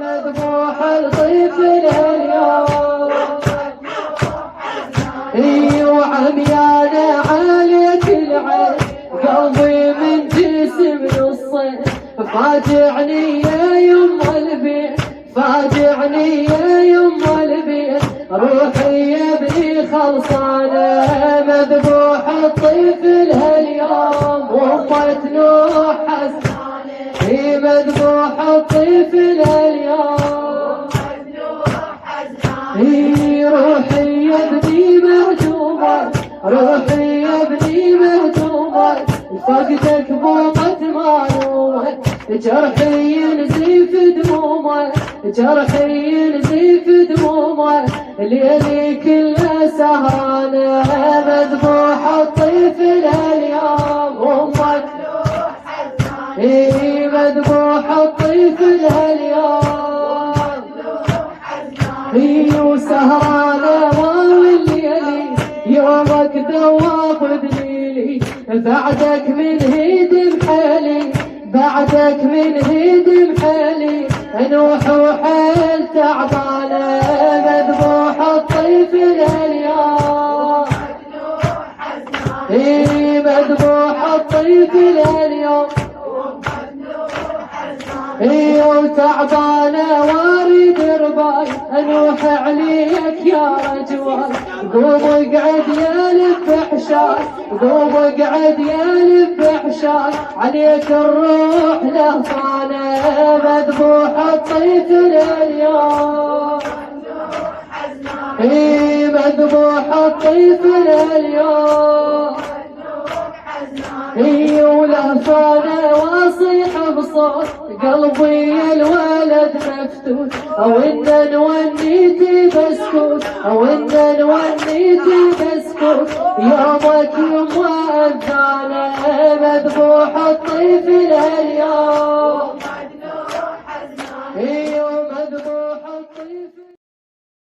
مذبوح الطفل اليوم وعميانة عليك العين قلبي من جسم نصين فاجعني يا يم البيت فاجعني يا يم البيت روحي يا ابني خلصانة مذبوح الطفل اليوم وامة نوح حزانة مذبوح الطفل اليوم روحي يا ابني مهجومة روحي يا ابني مهجومة فقدك بوقت معلومة جرحي ينزف دمومه جرحي ينزف دمومه ليلي كله سهرانة مذبوح الطفل اليوم امك مذبوح الطفل اليوم وسهرانة والليلي يومك دواب دليلي بعدك من هيد محالي بعدك من هيد محالي نوح وحيل تعبانة مذبوح الطفل اليوم مذبوح الطفل اليوم وتعبانة واريد رباي انوح عليك يا رجوال قوم اقعد يا لب حشاي قوم اقعد يا لب حشاي عليك الروح لهفانة مذبوح الطفل اليوم مذبوح الطفل اليوم ولهفانة واصيح بصوت قلبي الولد مفتوت او ان نونيتي بسكوت او ان نونيتي بسكوت يومك يوم